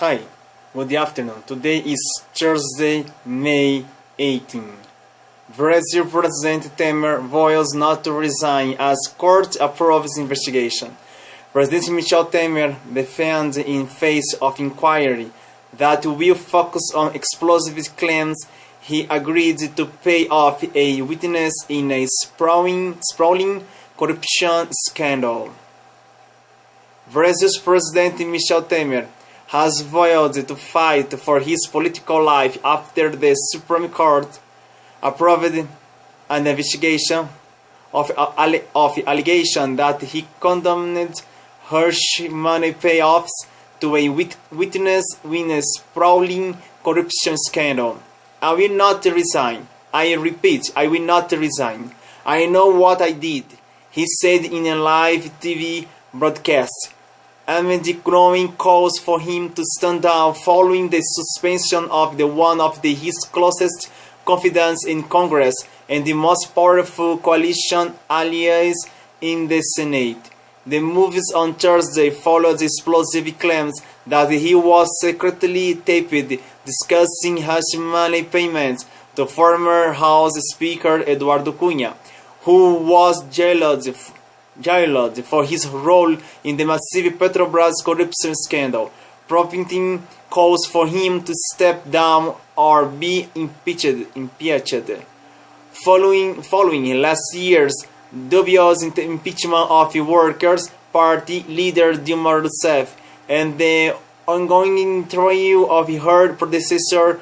Hi, good afternoon. Today is Thursday, May 18. Brazil President Temer vows not to resign as court approves investigation. President Michel Temer defends in face of inquiry that will focus on explosive claims he agreed to pay off a witness in a sprawling corruption scandal. Brazil's President Michel Temer has vowed to fight for his political life after the Supreme Court approved an investigation of allegation that he condoned harsh money payoffs to a witness in a sprawling corruption scandal. I will not resign. I repeat, I will not resign. I know what I did, he said in a live TV broadcast, amid the growing calls for him to stand down following the suspension of one of his closest confidants in Congress and the most powerful coalition allies in the Senate. The moves on Thursday followed explosive claims that he was secretly taped discussing hush money payments to former House Speaker Eduardo Cunha, who was jailed for his role in the massive Petrobras corruption scandal, prompting calls for him to step down or be impeached. Following last year's dubious impeachment of Workers' Party leader Dilma Rousseff and the ongoing trial of her predecessor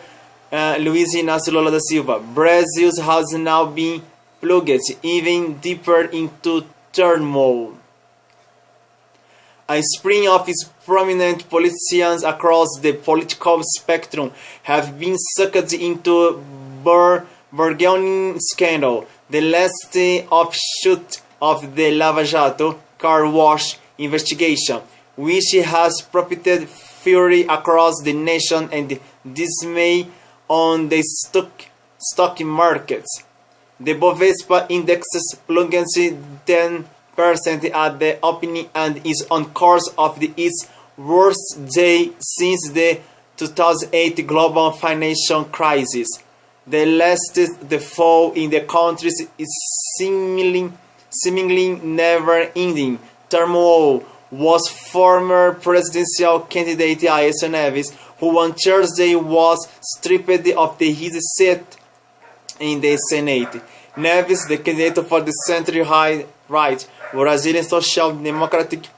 Luiz Inácio Lula da Silva, Brazil has now been plunged even deeper into turmoil. A string of prominent politicians across the political spectrum have been sucked into burgeoning scandal, the last offshoot of the Lava Jato car wash investigation, which has propelled fury across the nation and dismay on the stock markets. The Bovespa index plunged 10% at the opening and is on course of its worst day since the 2008 global financial crisis. The latest fall in the country's seemingly never-ending turmoil was former presidential candidate Aécio Neves, who on Thursday was stripped of his seat in the Senate. Neves, the candidate for the center-right Brazilian Social Democratic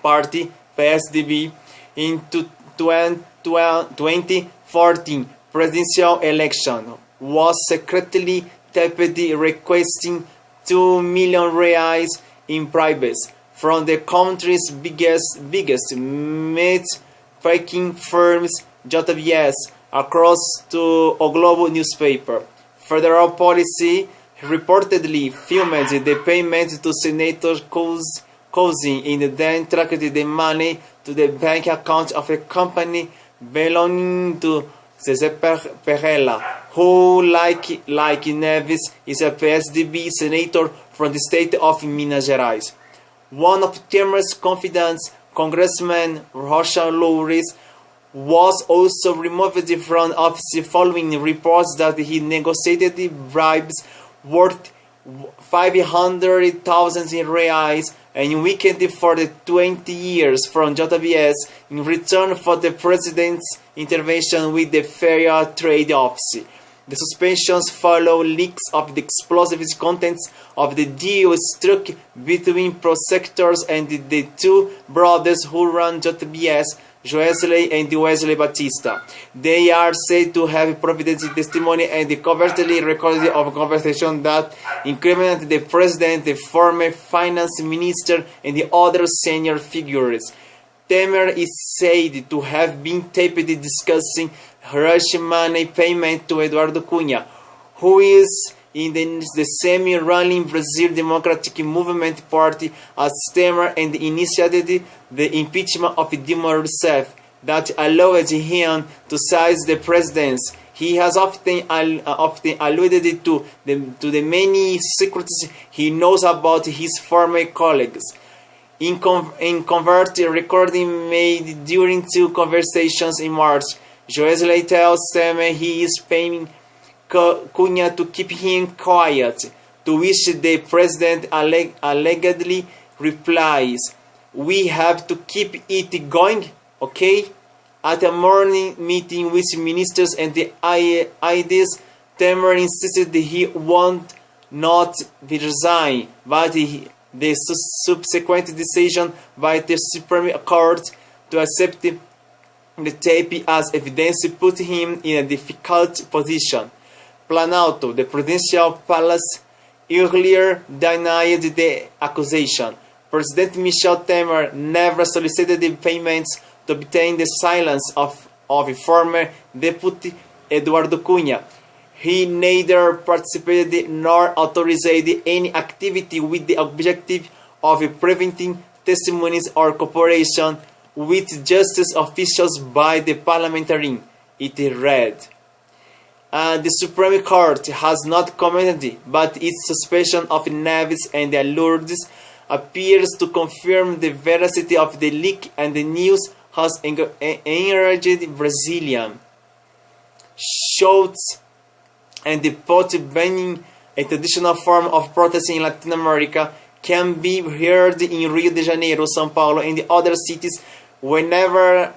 Party (PSDB) in 2014 presidential election, was secretly tapped requesting 2 million reais in bribes from the country's biggest meat-packing firms, JBS, across to O Globo newspaper. Federal policy reportedly filmed the payment to Senator Cousin and then tracked the money to the bank account of a company belonging to Zezé Perrella, who, like Neves, is a PSDB senator from the state of Minas Gerais. One of Temer's confidants, Congressman Rocha Loures, was also removed from office following reports that he negotiated bribes worth 500,000 reais and weakened for the 20 years from JBS in return for the president's intervention with the Fair Trade Office. The suspensions follow leaks of the explosive contents of the deal struck between prosecutors and the two brothers who run JBS, Joesley and Wesley Batista. They are said to have provided testimony and covertly recorded of conversation that incriminated the president, the former finance minister, and the other senior figures. Temer is said to have been taped discussing hush money payment to Eduardo Cunha, who is in the semi-ruling Brazil Democratic Movement Party as Temer, and initiated the impeachment of Dilma Rousseff that allowed him to seize the presidency. He has often alluded to the many secrets he knows about his former colleagues. In convert recording made during two conversations in March, Joesley tells Temer he is paying Cunha to keep him quiet, to which the president allegedly replies, "We have to keep it going, okay?" At a morning meeting with ministers and the IDs, Temer insisted that he won't not resign, but the subsequent decision by the Supreme Court to accept the tape as evidence put him in a difficult position. Planalto, the presidential palace, earlier denied the accusation. President Michel Temer never solicited the payments to obtain the silence of former deputy Eduardo Cunha. He neither participated nor authorized any activity with the objective of preventing testimonies or cooperation with justice officials by the parliamentarian, it read. The Supreme Court has not commented, but its suspension of Neves and Lourdes appears to confirm the veracity of the leak, and the news has enraged Brazilian. Shouts and the pot banning, a traditional form of protest in Latin America, can be heard in Rio de Janeiro, São Paulo, and the other cities whenever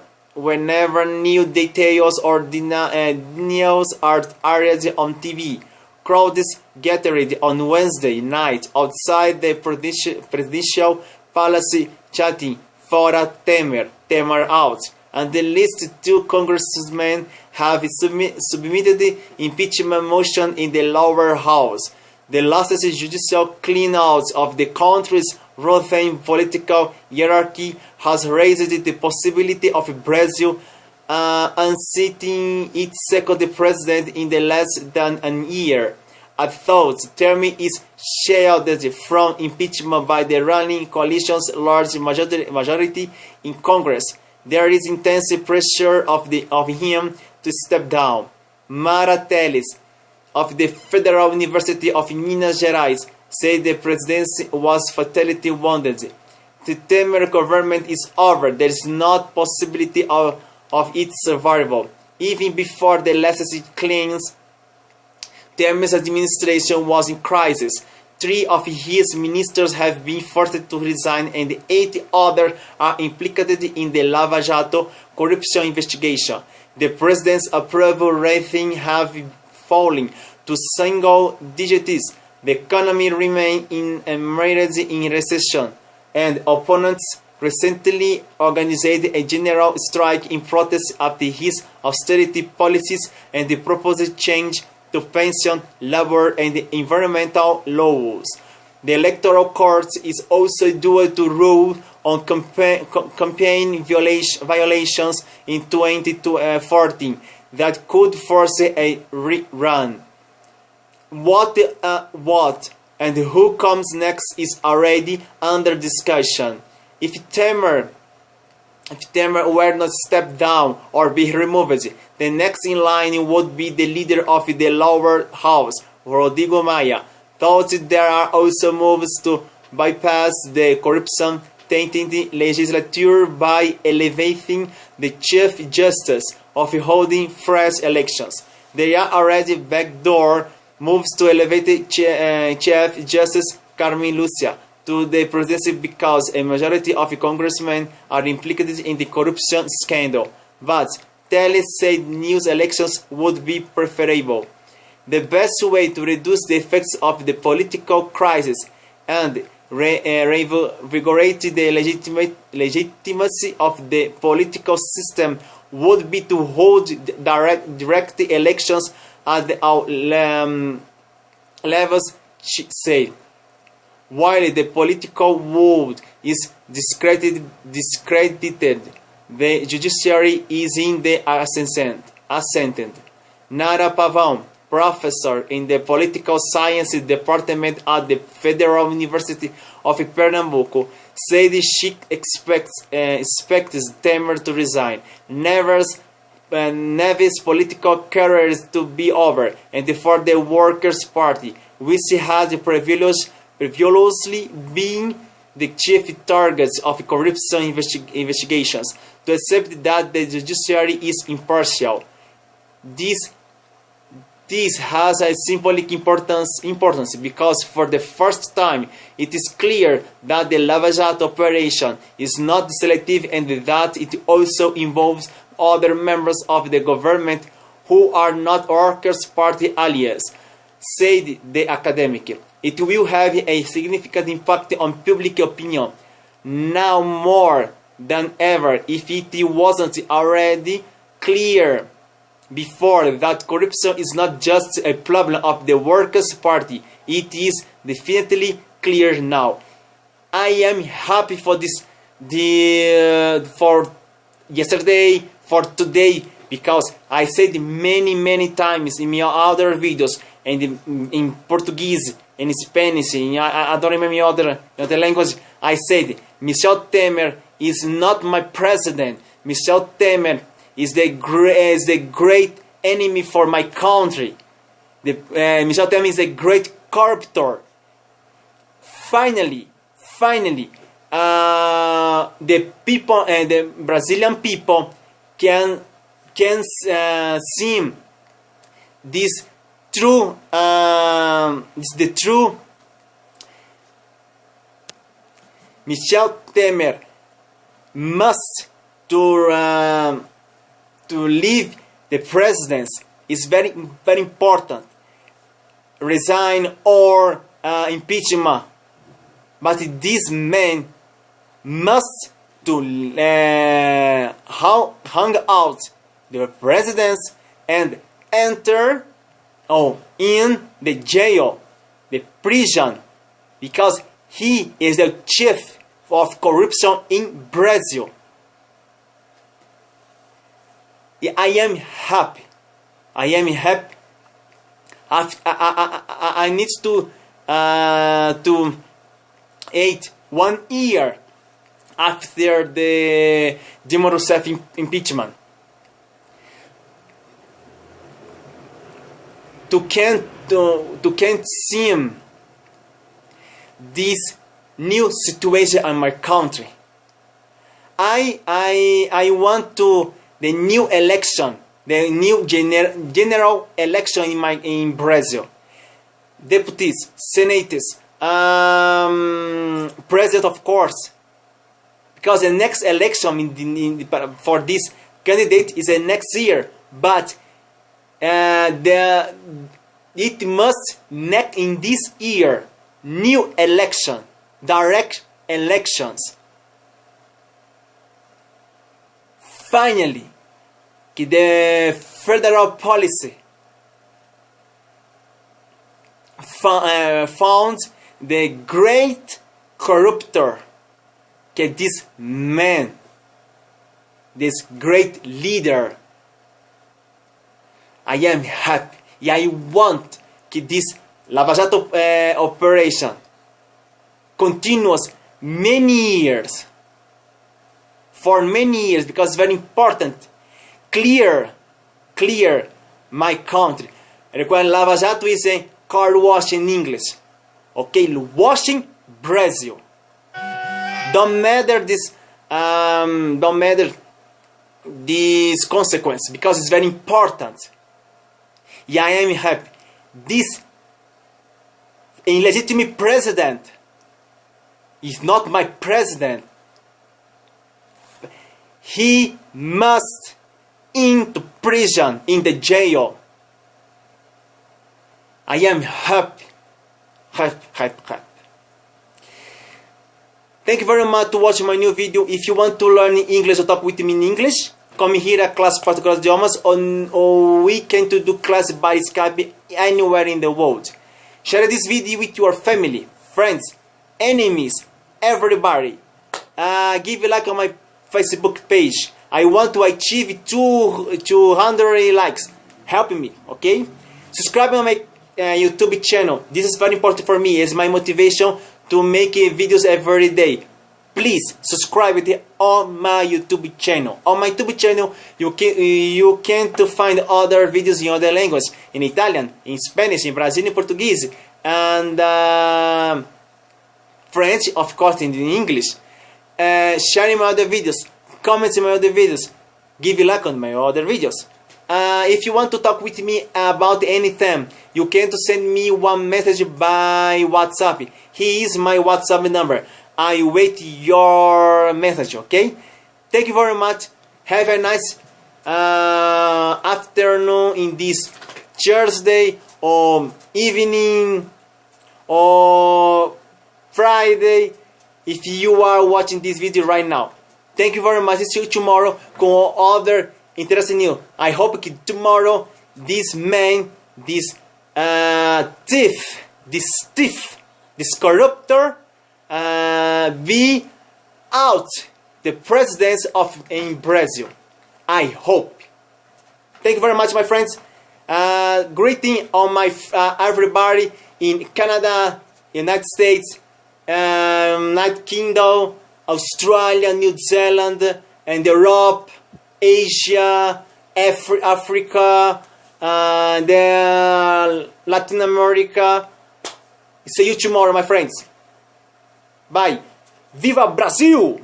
new details or denials are aired on TV. Crowds gathered on Wednesday night outside the presidential palace chanting "Fora Temer, Temer out," and the least two congressmen have submitted impeachment motion in the lower house. The latest judicial clean-out of the country's rotten political hierarchy has raised the possibility of Brazil unseating its second president in the less than a year. At thought, Temer is shielded from impeachment by the ruling coalition's large majority in Congress. There is intense pressure of him to step down. Mara Teles, of the Federal University of Minas Gerais, said the presidency was fatally wounded. The Temer government is over. There is not possibility of its survival. Even before the latest claims, Temer's administration was in crisis. 3 of his ministers have been forced to resign, and 8 others are implicated in the Lava Jato corruption investigation. The president's approval rating have fallen to single digits. The economy remains immersed in recession, and opponents recently organized a general strike in protest after his austerity policies and the proposed change to pension, labor, and environmental laws. The Electoral Court is also due to rule on campaign violations in 2014 that could force a rerun. What and who comes next is already under discussion. If Temer were not stepped down or be removed, the next in line would be the leader of the lower house, Rodrigo Maia. Thought there are also moves to bypass the corruption-tainted legislature by elevating the Chief Justice of holding fresh elections. There are already backdoor moves to elevate Chief Justice Carmen Lucia to the presidency because a majority of congressmen are implicated in the corruption scandal. But Teles said new elections would be preferable. The best way to reduce the effects of the political crisis and reinvigorate the legitimacy of the political system would be to hold direct elections at all levels, she said. While the political world is discredited, the judiciary is in the ascendant. Nara Pavão, professor in the political science department at the Federal University of Pernambuco, said she expects Temer to resign. Neves' political career is to be over, and for the Workers' Party, which had previously been the chief targets of corruption investigations, to accept that the judiciary is impartial. This has a symbolic importance because for the first time it is clear that the Lava Jato operation is not selective and that it also involves other members of the government who are not Workers' Party allies, said the academic. It will have a significant impact on public opinion, now more than ever, if it wasn't already clear before that corruption is not just a problem of the Workers' Party. It is definitely clear now. I am happy for this, for yesterday, for today, because I said many times in my other videos, and in Portuguese, in Spanish, I don't remember other language. I said Michel Temer is not my president. Michel Temer is the great enemy for my country. Michel Temer is a great corruptor. Finally, the people and the Brazilian people can see this true. The true Michel Temer must to leave the presidency is very important. Resign or impeachment, but this man must to hang out the presidents and enter in the jail, the prison, because he is the chief of corruption in Brazil. I am happy. I need to 1 year after the Dilma Rousseff impeachment to can't see this new situation in my country. I want to the new election, the new general election in Brazil. Deputies, senators, president, of course, because the next election for this candidate is the next year. But it must in this year new election, direct elections. Finally, the federal policy found the great corruptor, this man, this great leader. I am happy. I want this Lava Jato operation continues many years. For many years, because it's very important. Clear my country. Require Lava Jato is a car wash in English. Okay, washing Brazil. Don't matter this consequence, because it's very important. Yeah, I am happy. This illegitimate president is not my president. He must into prison, in the jail. I am happy. Thank you very much to watch my new video. If you want to learn English or talk with me in English, come here at Class Particular Idiomas, or we can do class by Skype anywhere in the world. Share this video with your family, friends, enemies, everybody. Give a like on my Facebook page. I want to achieve 200 likes. Help me, okay? Subscribe on my YouTube channel. This is very important for me. It's my motivation to make videos every day. Please subscribe on my YouTube channel. On my YouTube channel, you can find other videos in other languages, in Italian, in Spanish, in Brazilian, Portuguese, and French, of course, in English. Sharing my other videos, commenting my other videos, give a like on my other videos. If you want to talk with me about anything, you can to send me one message by WhatsApp. Here is my WhatsApp number. I wait your message, okay? Thank you very much. Have a nice afternoon in this Thursday or evening or Friday if you are watching this video right now. Thank you very much. See you tomorrow com other interesting news. I hope that tomorrow this man, this thief, this corruptor be out the president in Brazil. I hope. Thank you very much, my friends. Greeting on my everybody in Canada, United States, United Kingdom, Australia, New Zealand, and Europe, Asia, Africa, Latin America. See you tomorrow, my friends. Bye. Viva Brazil!